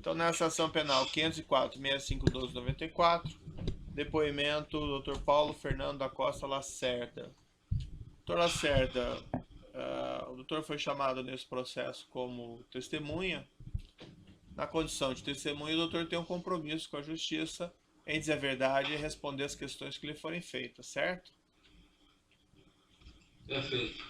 Então, nessa ação penal 504.6512/94, depoimento do Dr. Paulo Fernando da Costa Lacerda. Dr. Lacerda, o doutor foi chamado nesse processo como testemunha. Na condição de testemunha, o doutor tem um compromisso com a justiça em dizer a verdade e responder as questões que lhe forem feitas, certo? Perfeito.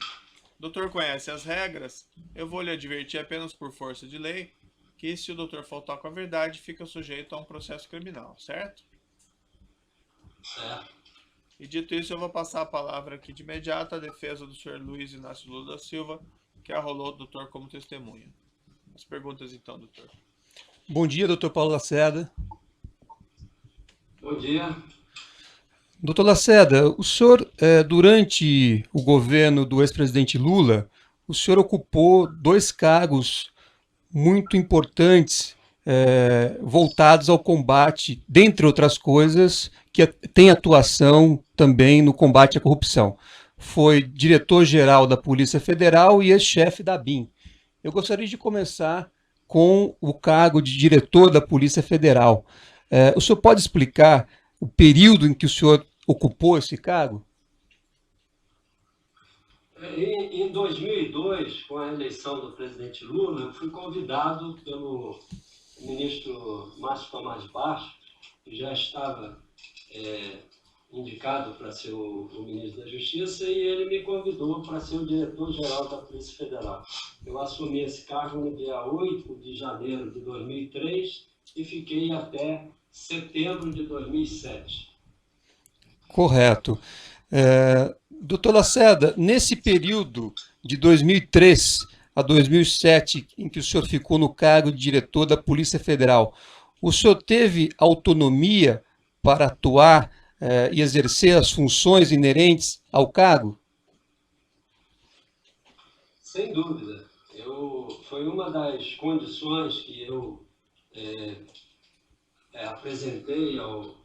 O doutor conhece as regras. Eu vou lhe advertir apenas por força de lei que se o doutor faltar com a verdade, fica sujeito a um processo criminal, certo? Certo. E dito isso, eu vou passar a palavra aqui de imediato à defesa do senhor Luiz Inácio Lula da Silva, que arrolou o doutor como testemunha. As perguntas então, doutor. Bom dia, doutor Paulo Lacerda. Bom dia. Doutor Lacerda, o senhor, durante o governo do ex-presidente Lula, o senhor ocupou dois cargos muito importantes voltados ao combate, dentre outras coisas, que tem atuação também no combate à corrupção. Foi diretor-geral da Polícia Federal e ex-chefe da BIM. Eu gostaria de começar com o cargo de diretor da Polícia Federal. O senhor pode explicar o período em que o senhor ocupou esse cargo? Em 2002, com a eleição do presidente Lula, eu fui convidado pelo ministro Márcio Tomás Baixo, que já estava indicado para ser o ministro da Justiça, e ele me convidou para ser o diretor-geral da Polícia Federal. Eu assumi esse cargo no dia 8 de janeiro de 2003 e fiquei até setembro de 2007. Correto. Doutor Lacerda, nesse período de 2003 a 2007, em que o senhor ficou no cargo de diretor da Polícia Federal, o senhor teve autonomia para atuar e exercer as funções inerentes ao cargo? Sem dúvida. Foi uma das condições que eu apresentei ao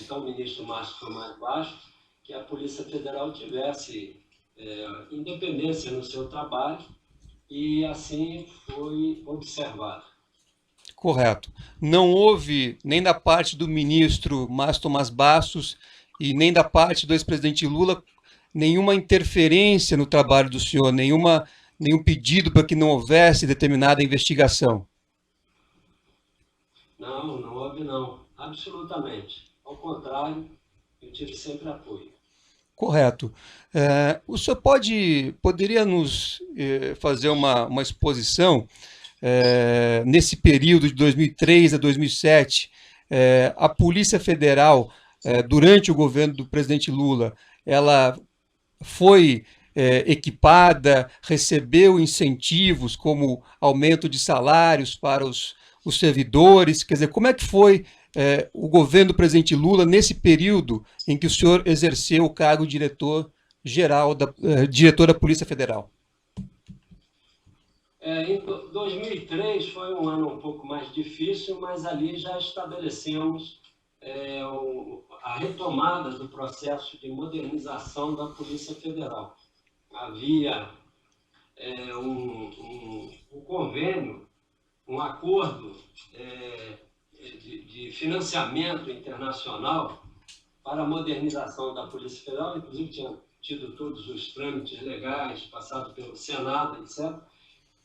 então ministro Márcio Tomás Baixo, que a Polícia Federal tivesse independência no seu trabalho, e assim foi observado. Correto. Não houve, nem da parte do ministro Márcio Tomás Bastos e nem da parte do ex-presidente Lula, nenhuma interferência no trabalho do senhor, nenhum pedido para que não houvesse determinada investigação? Não houve não, absolutamente. Ao contrário, eu tive sempre apoio. Correto. O senhor poderia nos fazer uma exposição nesse período de 2003 a 2007, a Polícia Federal, durante o governo do presidente Lula, ela foi equipada, recebeu incentivos como aumento de salários para os servidores? Quer dizer, como é que foi o governo do presidente Lula nesse período em que o senhor exerceu o cargo de diretor-geral, diretor da Polícia Federal? Em 2003 foi um ano um pouco mais difícil, mas ali já estabelecemos a retomada do processo de modernização da Polícia Federal. Havia um convênio, um acordo de financiamento internacional para a modernização da Polícia Federal, inclusive tinha tido todos os trâmites legais, passado pelo Senado, etc.,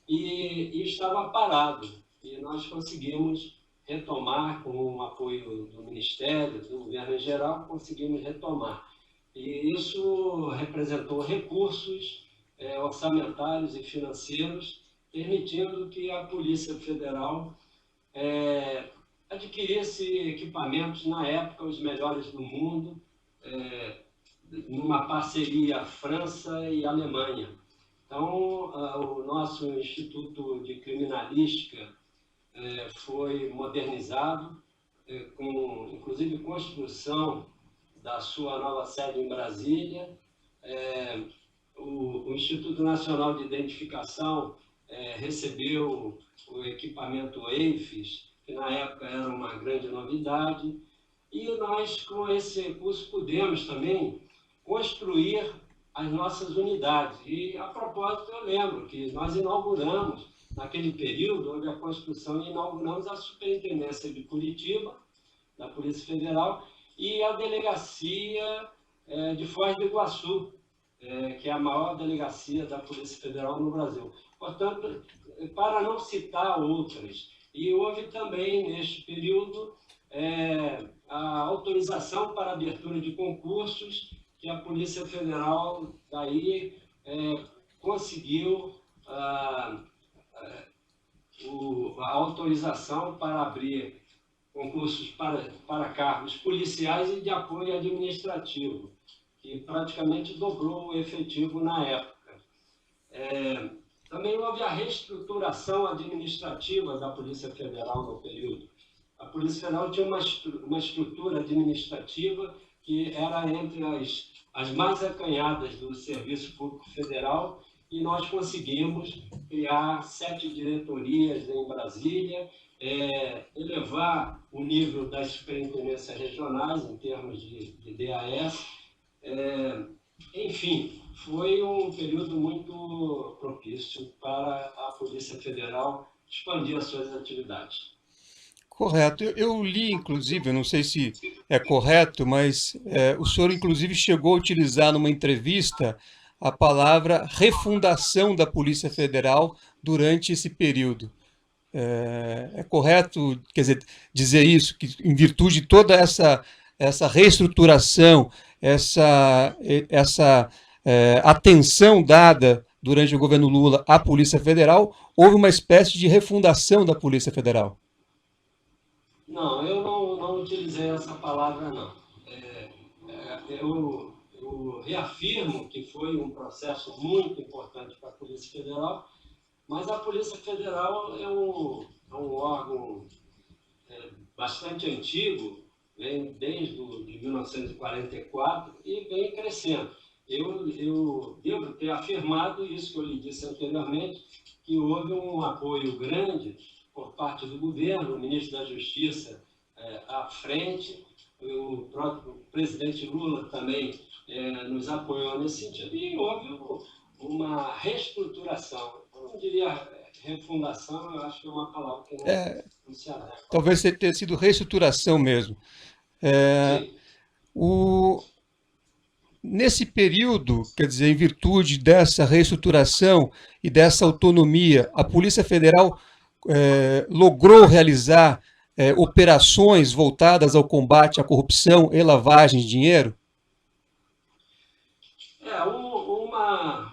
e estava parado. E nós conseguimos retomar, com o apoio do Ministério, do Governo em geral, conseguimos retomar. E isso representou recursos orçamentários e financeiros, permitindo que a Polícia Federal adquirisse equipamentos, na época, os melhores do mundo, numa parceria França e Alemanha. Então, o nosso Instituto de Criminalística foi modernizado, com, inclusive, construção da sua nova sede em Brasília. O Instituto Nacional de Identificação recebeu o equipamento EIFES, que na época era uma grande novidade, e nós, com esse recurso, pudemos também construir as nossas unidades. E, a propósito, eu lembro que nós inauguramos naquele período, houve a construção e inauguramos a Superintendência de Curitiba, da Polícia Federal, e a Delegacia de Foz do Iguaçu, que é a maior delegacia da Polícia Federal no Brasil. Portanto, para não citar outras, e houve também, neste período, a autorização para abertura de concursos, que a Polícia Federal daí conseguiu a autorização para abrir concursos para cargos policiais e de apoio administrativo, que praticamente dobrou o efetivo na época. Também houve a reestruturação administrativa da Polícia Federal no período. A Polícia Federal tinha uma estrutura administrativa que era entre as mais acanhadas do Serviço Público Federal, e nós conseguimos criar 7 diretorias em Brasília, elevar o nível das superintendências regionais em termos de DAS. Enfim, foi um período muito propício para a Polícia Federal expandir as suas atividades. Correto. Eu li, inclusive, eu não sei se é correto, mas o senhor, inclusive, chegou a utilizar numa entrevista a palavra refundação da Polícia Federal durante esse período. É correto, quer dizer isso, que em virtude de toda essa reestruturação, essa atenção dada durante o governo Lula à Polícia Federal, houve uma espécie de refundação da Polícia Federal? Não, eu não utilizei essa palavra, não. Eu reafirmo que foi um processo muito importante para a Polícia Federal, mas a Polícia Federal é um órgão bastante antigo, vem desde de 1944 e vem crescendo. Eu devo ter afirmado isso que eu lhe disse anteriormente, que houve um apoio grande por parte do governo, o ministro da Justiça à frente, o próprio presidente Lula também nos apoiou nesse sentido, e houve uma reestruturação. Eu não diria refundação, eu acho que é uma palavra que não se adequa. Talvez tenha sido reestruturação mesmo. Nesse período, quer dizer, em virtude dessa reestruturação e dessa autonomia, a Polícia Federal logrou realizar operações voltadas ao combate à corrupção e lavagem de dinheiro?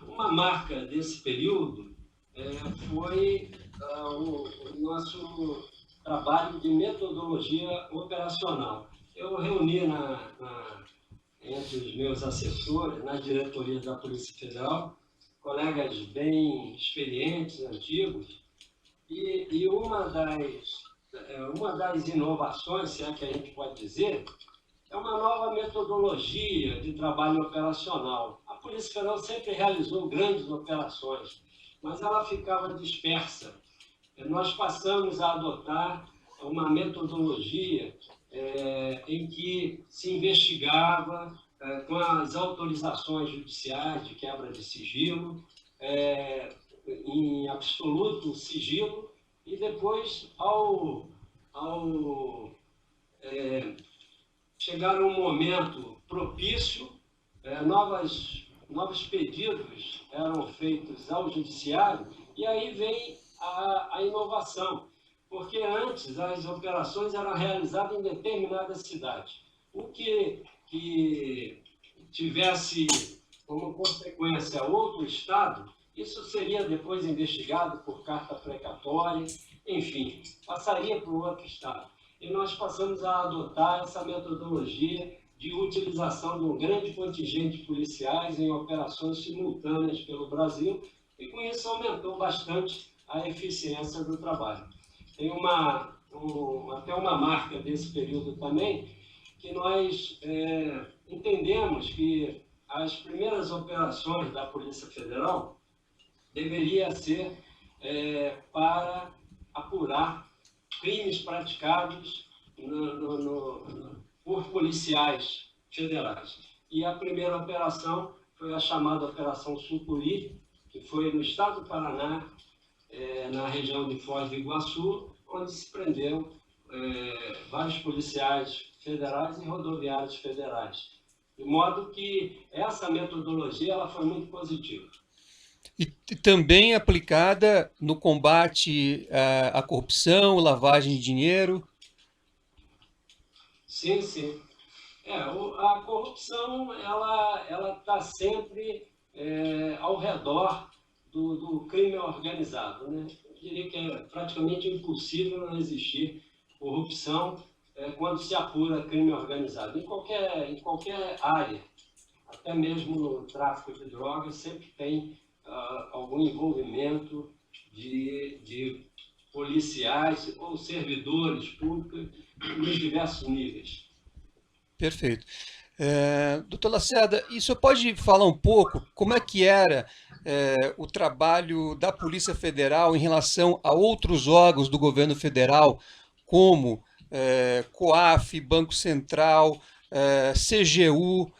Uma marca desse período foi o nosso trabalho de metodologia operacional. Eu reuni entre os meus assessores, na diretoria da Polícia Federal, colegas bem experientes, antigos, e uma das inovações, se é que a gente pode dizer, é uma nova metodologia de trabalho operacional. A Polícia Federal sempre realizou grandes operações, mas ela ficava dispersa. Nós passamos a adotar uma metodologia em que se investigava com as autorizações judiciais de quebra de sigilo, em absoluto sigilo, e depois, ao chegar um momento propício, novos pedidos eram feitos ao judiciário, e aí vem a inovação, porque antes as operações eram realizadas em determinadas cidades. O que tivesse como consequência outro estado, isso seria depois investigado por carta precatória, enfim, passaria para o outro estado. E nós passamos a adotar essa metodologia de utilização de um grande contingente de policiais em operações simultâneas pelo Brasil, e com isso aumentou bastante a eficiência do trabalho. Tem até uma marca desse período também, que nós entendemos que as primeiras operações da Polícia Federal deveria ser para apurar crimes praticados por policiais federais. E a primeira operação foi a chamada Operação Sucuri, que foi no estado do Paraná, na região de Foz do Iguaçu, onde se prendeu vários policiais federais e rodoviários federais. De modo que essa metodologia ela foi muito positiva. E também aplicada no combate à corrupção, lavagem de dinheiro? Sim, sim. A corrupção ela está sempre ao redor do crime organizado, né? Eu diria que é praticamente impossível não existir corrupção quando se apura crime organizado. Em qualquer área, até mesmo no tráfico de drogas, sempre tem algum envolvimento de policiais ou servidores públicos nos diversos níveis. Perfeito. Doutor Lacerda, e o senhor pode falar um pouco como é que era o trabalho da Polícia Federal em relação a outros órgãos do governo federal, como COAF, Banco Central, CGU,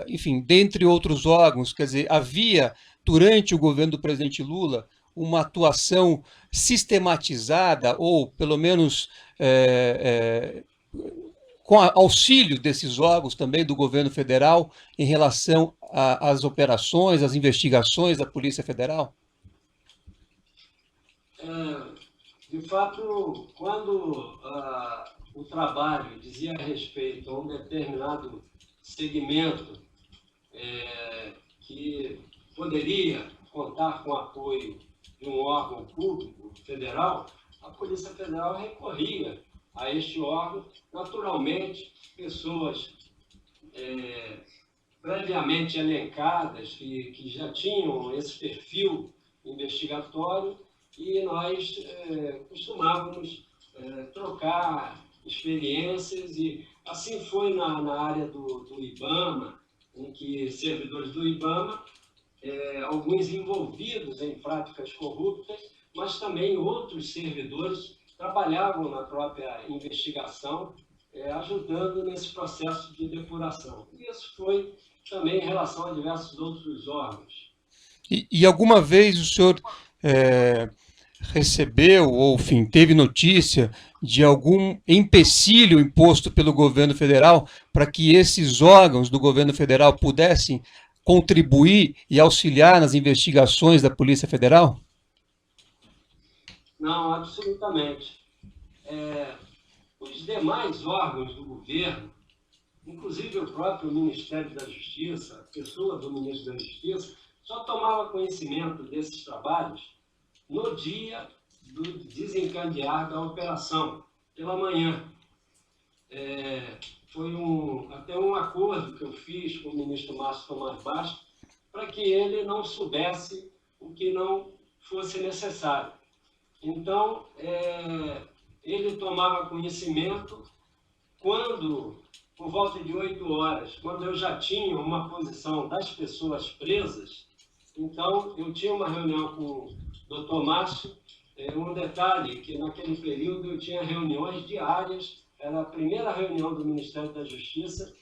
enfim, dentre outros órgãos? Quer dizer, havia, durante o governo do presidente Lula, uma atuação sistematizada, ou pelo menos com auxílio desses órgãos também do governo federal em relação às operações, às investigações da Polícia Federal? De fato, quando o trabalho dizia respeito a um determinado segmento que poderia contar com o apoio de um órgão público federal, a Polícia Federal recorria a este órgão. Naturalmente, pessoas previamente elencadas, que já tinham esse perfil investigatório, e nós costumávamos trocar experiências, e assim foi na área do IBAMA, em que servidores do IBAMA, alguns envolvidos em práticas corruptas, mas também outros servidores trabalhavam na própria investigação, ajudando nesse processo de depuração. E isso foi também em relação a diversos outros órgãos. E alguma vez o senhor recebeu, ou enfim, teve notícia de algum empecilho imposto pelo governo federal para que esses órgãos do governo federal pudessem contribuir e auxiliar nas investigações da Polícia Federal? Não, absolutamente. Os demais órgãos do governo, inclusive o próprio Ministério da Justiça, a pessoa do ministro da Justiça, só tomava conhecimento desses trabalhos no dia do desencadear da operação, pela manhã. Foi até um acordo que eu fiz com o ministro Márcio Tomás Bastos para que ele não soubesse o que não fosse necessário. Então, ele tomava conhecimento quando, por volta de 8 horas, quando eu já tinha uma posição das pessoas presas. Então, eu tinha uma reunião com o doutor Márcio. Um detalhe, que naquele período eu tinha reuniões diárias, era a primeira reunião do Ministério da Justiça,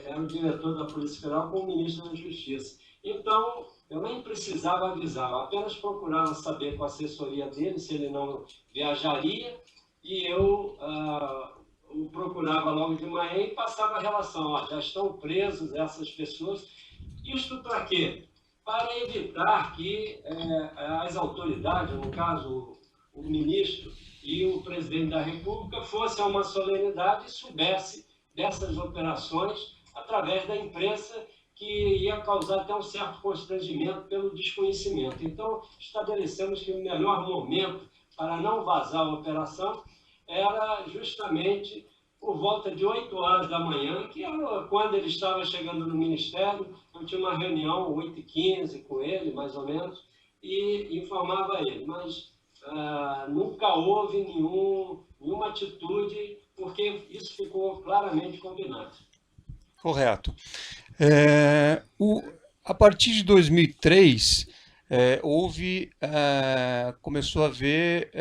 era o diretor da Polícia Federal com o ministro da Justiça. Então, eu nem precisava avisar, eu apenas procurava saber com a assessoria dele se ele não viajaria, e eu o procurava logo de manhã e passava a relação. Já estão presos essas pessoas. Isto para quê? Para evitar que as autoridades, no caso o ministro e o presidente da República, fossem a uma solenidade e soubesse dessas operações através da imprensa, que ia causar até um certo constrangimento pelo desconhecimento. Então, estabelecemos que o melhor momento para não vazar a operação era justamente por volta de 8 horas da manhã, que era quando ele estava chegando no Ministério. Eu tinha uma reunião, 8h15, com ele, mais ou menos, e informava ele. Mas nunca houve nenhuma atitude, porque isso ficou claramente combinado. Correto. A partir de 2003, começou a haver,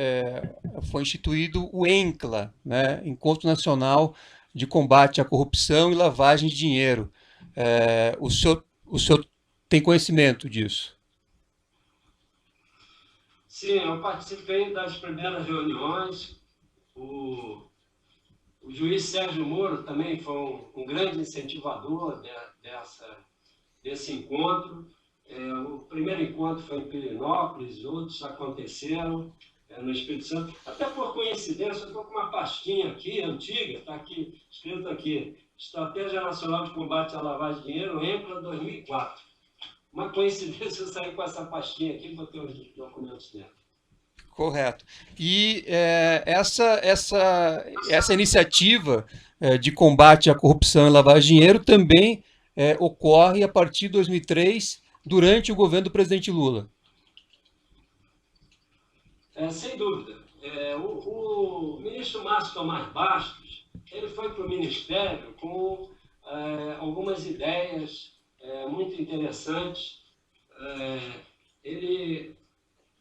foi instituído o ENCLA, né, Encontro Nacional de Combate à Corrupção e Lavagem de Dinheiro. O senhor tem conhecimento disso? Sim, eu participei das primeiras reuniões. O juiz Sérgio Moro também foi um grande incentivador desse encontro. O primeiro encontro foi em Pirenópolis, outros aconteceram no Espírito Santo. Até por coincidência, eu estou com uma pastinha aqui, antiga, está aqui, escrito aqui, Estratégia Nacional de Combate à Lavagem de Dinheiro, ENCLA 2004. Uma coincidência eu sair com essa pastinha aqui, botei os documentos dentro. Correto. E essa iniciativa de combate à corrupção e lavagem de dinheiro também ocorre a partir de 2003, durante o governo do presidente Lula. Sem dúvida. O ministro Márcio Tomás Bastos, ele foi para o Ministério com algumas ideias muito interessantes. Ele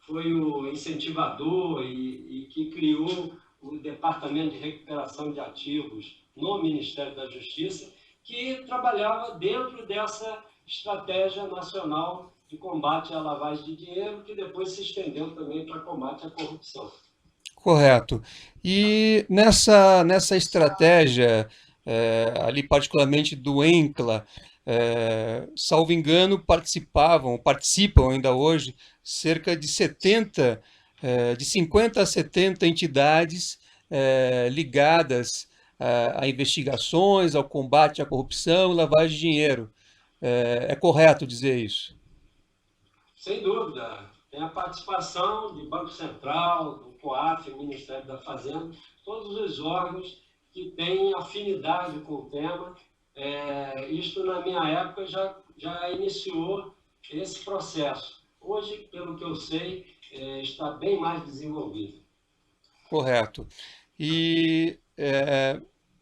foi o incentivador e que criou o Departamento de Recuperação de Ativos no Ministério da Justiça, que trabalhava dentro dessa estratégia nacional de combate à lavagem de dinheiro, que depois se estendeu também para combate à corrupção. Correto. E nessa estratégia, ali particularmente do ENCLA, salvo engano, participam ainda hoje, cerca de 50 a 70 entidades ligadas a investigações, ao combate à corrupção e lavagem de dinheiro. É correto dizer isso? Sem dúvida. Tem a participação do Banco Central, do COAF, Ministério da Fazenda, todos os órgãos que têm afinidade com o tema. Isto, na minha época, já iniciou esse processo. Hoje, pelo que eu sei, está bem mais desenvolvido. Correto. E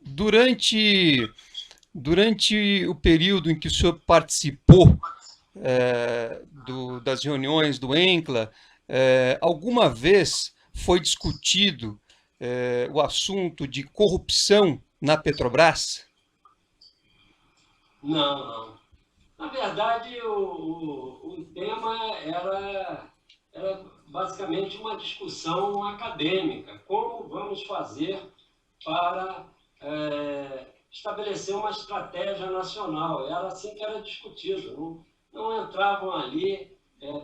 durante o período em que o senhor participou das reuniões do ENCLA, alguma vez foi discutido o assunto de corrupção na Petrobras? Não. Na verdade, o tema era basicamente uma discussão acadêmica. Como vamos fazer para estabelecer uma estratégia nacional? Era assim que era discutido. Não entravam ali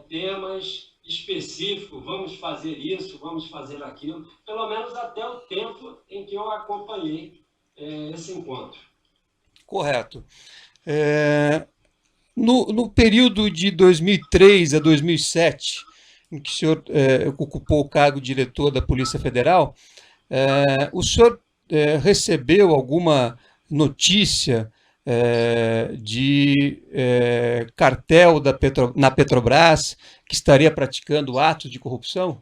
temas específicos, vamos fazer isso, vamos fazer aquilo, pelo menos até o tempo em que eu acompanhei esse encontro. Correto. No período de 2003 a 2007, em que o senhor ocupou o cargo de diretor da Polícia Federal, o senhor recebeu alguma notícia de cartel na Petrobras que estaria praticando atos de corrupção?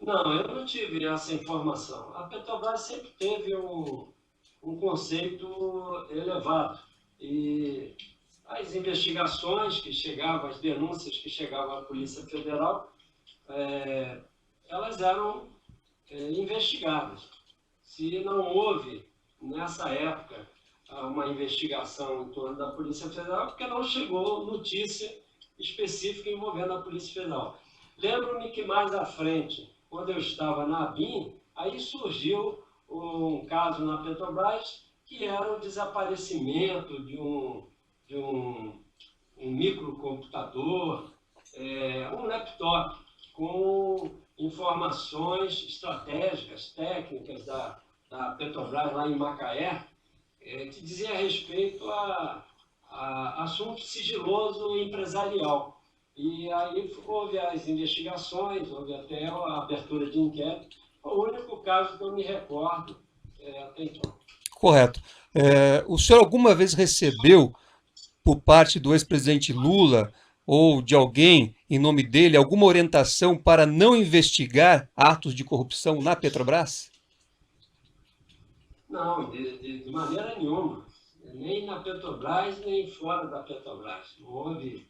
Não, eu não tive essa informação. A Petrobras sempre teve um conceito elevado. E as investigações que chegavam, as denúncias que chegavam à Polícia Federal, elas eram investigadas. Se não houve, nessa época, uma investigação em torno da Polícia Federal, porque não chegou notícia específica envolvendo a Polícia Federal. Lembro-me que mais à frente, quando eu estava na ABIN, aí surgiu um caso na Petrobras que era o desaparecimento de um microcomputador, um laptop com informações estratégicas, técnicas da Petrobras lá em Macaé, que dizia respeito a assunto sigiloso empresarial. E aí houve as investigações, houve até a abertura de inquérito. Foi o único caso que eu me recordo até então. Correto. O senhor alguma vez recebeu, por parte do ex-presidente Lula ou de alguém em nome dele, alguma orientação para não investigar atos de corrupção na Petrobras? Não, de maneira nenhuma. Nem na Petrobras, nem fora da Petrobras. Não houve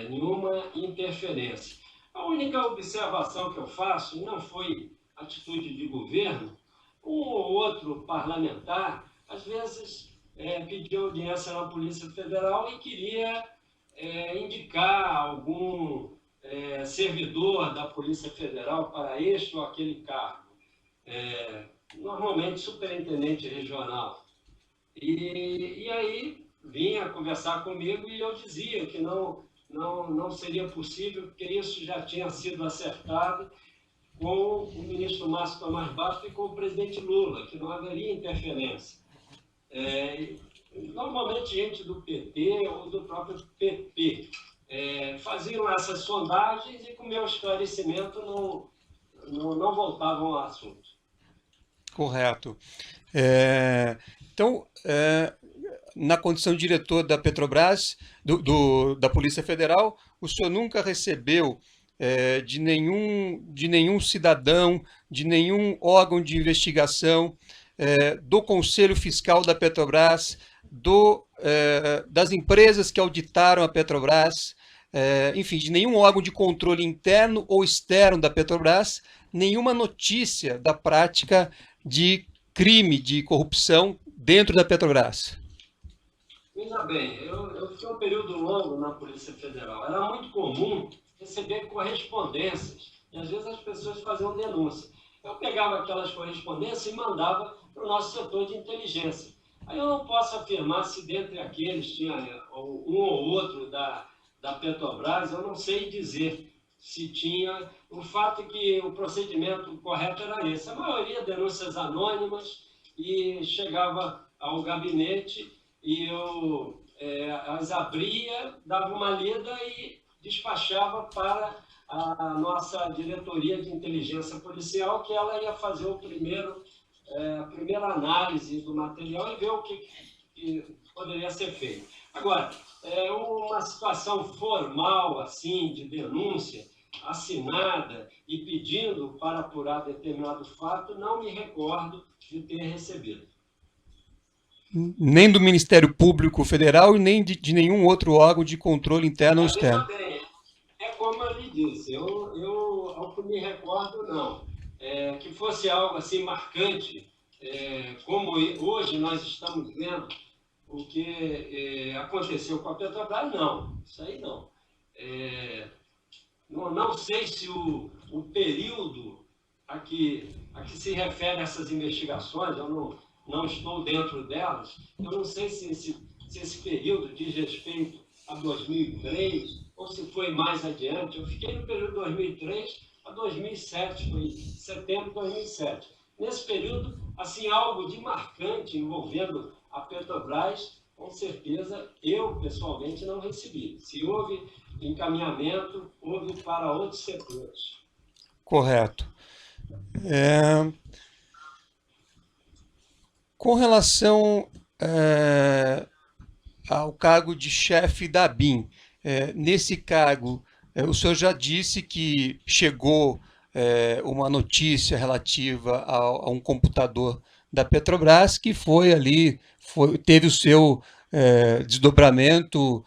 nenhuma interferência. A única observação que eu faço, e não foi atitude de governo, um ou outro parlamentar, às vezes, pediu audiência na Polícia Federal e queria indicar algum servidor da Polícia Federal para este ou aquele cargo, normalmente superintendente regional. E aí vinha conversar comigo e eu dizia que não seria possível, porque isso já tinha sido acertado com o ministro Márcio Tomás Bastos e com o presidente Lula, que não haveria interferência. Normalmente gente do PT ou do próprio PP faziam essas sondagens e com meu esclarecimento não voltavam ao assunto. Correto. Então, na condição de diretor da Petrobras, da Polícia Federal, o senhor nunca recebeu de nenhum cidadão, de nenhum órgão de investigação, do Conselho Fiscal da Petrobras, das empresas que auditaram a Petrobras, enfim, de nenhum órgão de controle interno ou externo da Petrobras, nenhuma notícia da prática de crime, de corrupção dentro da Petrobras. Veja bem, eu fiquei um período longo na Polícia Federal. Era muito comum receber correspondências e às vezes as pessoas faziam denúncia. Eu pegava aquelas correspondências e mandava para o nosso setor de inteligência. Aí eu não posso afirmar se dentre aqueles tinha um ou outro da Petrobras, eu não sei dizer se tinha. O fato é que o procedimento correto era esse. A maioria denúncias anônimas e chegava ao gabinete e eu as abria, dava uma lida e despachava para a nossa diretoria de inteligência policial, que ela ia fazer a primeira análise do material e ver o que poderia ser feito. Agora, uma situação formal, assim, de denúncia, assinada e pedindo para apurar determinado fato, não me recordo de ter recebido. Nem do Ministério Público Federal e nem de nenhum outro órgão de controle interno ou externo. Bem, como eu lhe disse, eu ao que me recordo, não. Que fosse algo assim marcante, como hoje nós estamos vendo o que aconteceu com a Petrobras, não. Isso aí não. Não sei se o período a que se refere essas investigações, eu não estou dentro delas, eu não sei se esse período diz respeito a 2003 ou se foi mais adiante. Eu fiquei no período de 2003 a 2007, foi setembro de 2007. Nesse período, assim, algo de marcante envolvendo a Petrobras, com certeza, eu pessoalmente não recebi. Se houve encaminhamento, houve para outros setores. Correto. Com relação ao cargo de chefe da ABIN, nesse cargo, o senhor já disse que chegou uma notícia relativa a um computador da Petrobras que foi ali, teve o seu desdobramento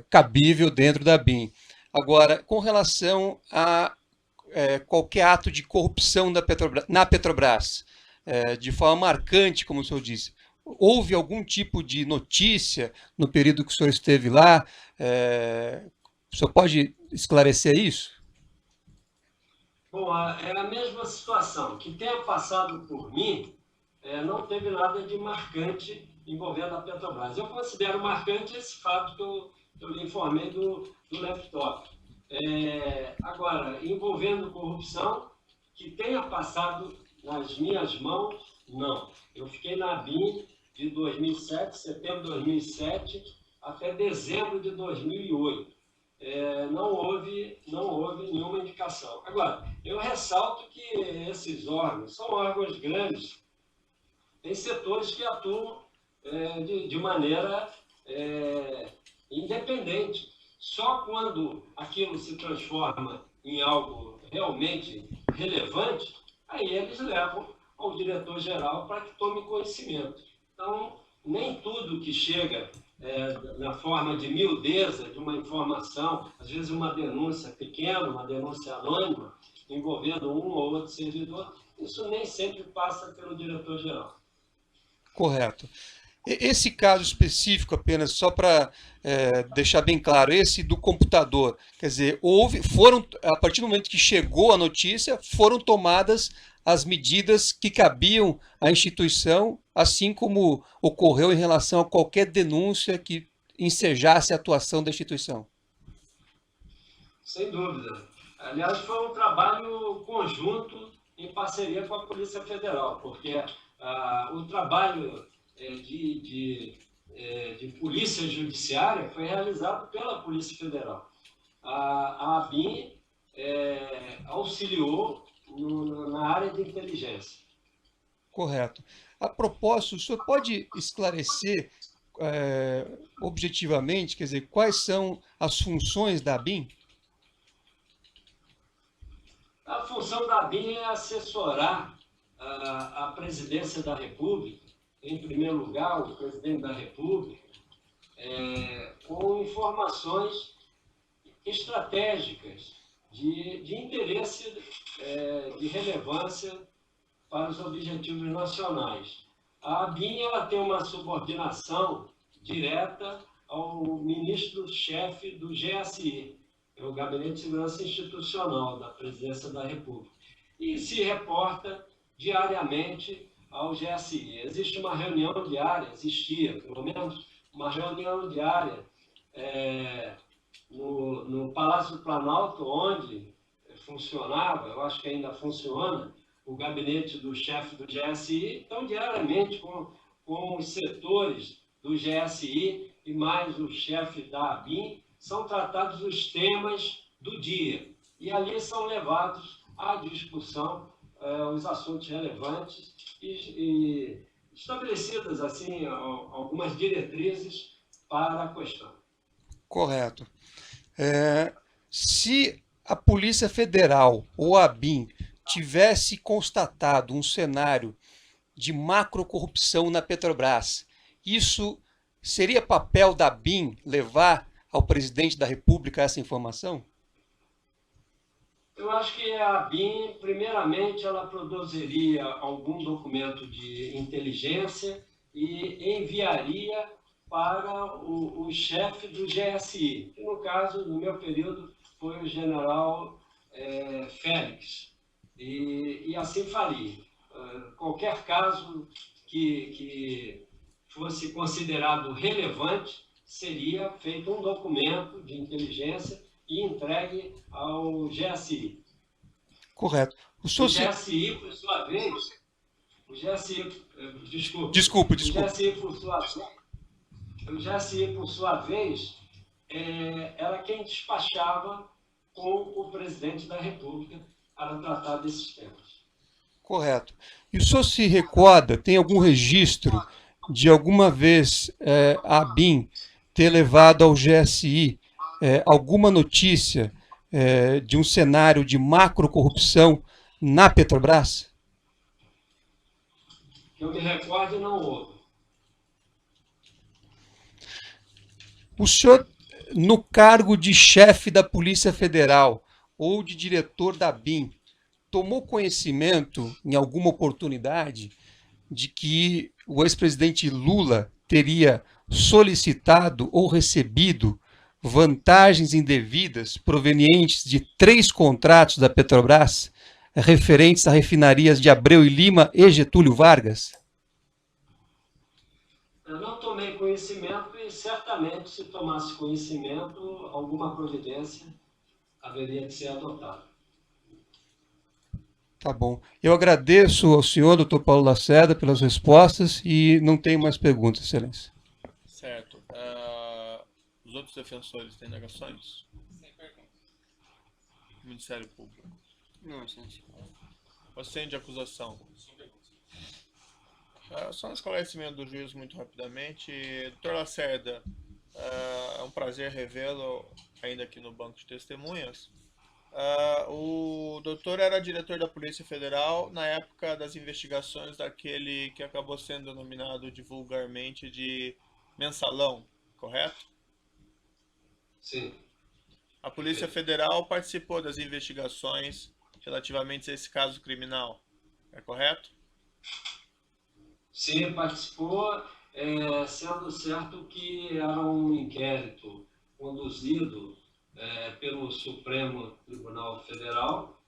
cabível dentro da ABIN. Agora, com relação a qualquer ato de corrupção na Petrobras, de forma marcante, como o senhor disse, houve algum tipo de notícia no período que o senhor esteve lá? O senhor pode esclarecer isso? Bom, é a mesma situação. Que tenha passado por mim, não teve nada de marcante envolvendo a Petrobras. Eu considero marcante esse fato que eu lhe informei do laptop. Agora, envolvendo corrupção, que tenha passado nas minhas mãos, não. Eu fiquei na ABIN de 2007, setembro de 2007, até dezembro de 2008. Não houve nenhuma indicação. Agora, eu ressalto que esses órgãos são órgãos grandes, tem setores que atuam de maneira independente. Só quando aquilo se transforma em algo realmente relevante, aí eles levam ao diretor-geral para que tome conhecimento. Então, nem tudo que chega na forma de miudeza de uma informação, às vezes uma denúncia pequena, uma denúncia anônima, envolvendo um ou outro servidor, isso nem sempre passa pelo diretor-geral. Correto. Esse caso específico, apenas só para deixar bem claro, esse do computador, quer dizer, a partir do momento que chegou a notícia, foram tomadas as medidas que cabiam à instituição, assim como ocorreu em relação a qualquer denúncia que ensejasse a atuação da instituição. Sem dúvida. Aliás, foi um trabalho conjunto em parceria com a Polícia Federal, porque o trabalho de polícia judiciária foi realizado pela Polícia Federal. A ABIN auxiliou na área de inteligência. Correto. A propósito, o senhor pode esclarecer objetivamente, quer dizer, quais são as funções da ABIN? A função da ABIN é assessorar a Presidência da República, em primeiro lugar, o Presidente da República, com informações estratégicas de interesse, de relevância para os objetivos nacionais. A ABIN ela tem uma subordinação direta ao ministro-chefe do GSI, é o Gabinete de Segurança Institucional da Presidência da República, e se reporta diariamente ao GSI. Existe uma reunião diária, existia pelo menos uma reunião diária no Palácio do Planalto, onde funcionava, eu acho que ainda funciona, o gabinete do chefe do GSI. Então, diariamente, com os setores do GSI e mais o chefe da ABIN, são tratados os temas do dia. E ali são levados à discussão os assuntos relevantes e estabelecidas, assim, algumas diretrizes para a questão. Correto. Se a Polícia Federal ou a ABIN tivesse constatado um cenário de macrocorrupção na Petrobras, isso seria papel da ABIN levar ao presidente da República essa informação? Eu acho que a ABIN, primeiramente, ela produziria algum documento de inteligência e enviaria para o chefe do GSI, que no caso, no meu período, foi o general Félix. E assim faria. Qualquer caso que fosse considerado relevante, seria feito um documento de inteligência e entregue ao GSI. Correto. O GSI, por sua vez, o GSI, por sua vez, era quem despachava com o presidente da República para tratar desses temas. Correto. E o senhor se recorda, tem algum registro de alguma vez a ABIN ter levado ao GSI alguma notícia de um cenário de macrocorrupção na Petrobras? Que eu me recorde, não houve. O senhor, no cargo de chefe da Polícia Federal ou de diretor da ABIN, tomou conhecimento, em alguma oportunidade, de que o ex-presidente Lula teria solicitado ou recebido vantagens indevidas provenientes de 3 contratos da Petrobras referentes a refinarias de Abreu e Lima e Getúlio Vargas? Eu não tomei conhecimento e certamente, se tomasse conhecimento, alguma providência haveria de ser adotada. Tá bom. Eu agradeço ao senhor, doutor Paulo Lacerda, pelas respostas e não tenho mais perguntas, excelência. Certo. Os outros defensores têm negações? Sem perguntas. Ministério Público. Não, excelência. Você de acusação. Sem perguntas. Só um esclarecimento do juiz muito rapidamente. Doutor Lacerda, é um prazer revê-lo ainda aqui no banco de testemunhas. O doutor era diretor da Polícia Federal na época das investigações daquele que acabou sendo denominado vulgarmente de mensalão, correto? Sim. A Polícia Federal participou das investigações relativamente a esse caso criminal, é correto? Sim, participou sendo certo que era um inquérito conduzido pelo Supremo Tribunal Federal,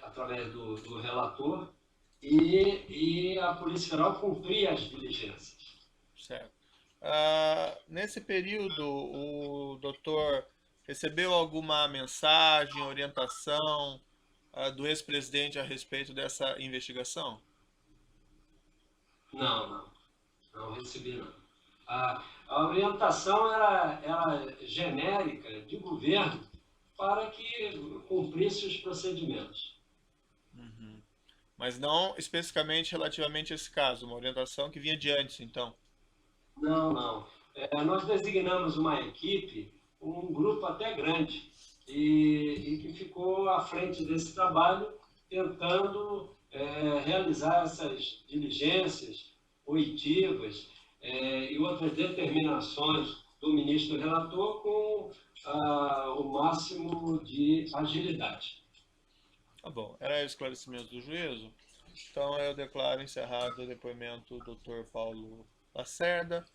através do relator, e a Polícia Federal cumpria as diligências. Certo. Nesse período, o doutor recebeu alguma mensagem, orientação do ex-presidente a respeito dessa investigação? Não recebi não. A orientação era genérica de governo para que cumprisse os procedimentos. Uhum. Mas não especificamente relativamente a esse caso, uma orientação que vinha de antes, então. Não. Nós designamos uma equipe, um grupo até grande, e que ficou à frente desse trabalho, tentando realizar essas diligências oitivas e outras determinações do ministro relator com o máximo de agilidade. Tá bom, era o esclarecimento do juízo. Então eu declaro encerrado o depoimento do Dr. Paulo Lacerda.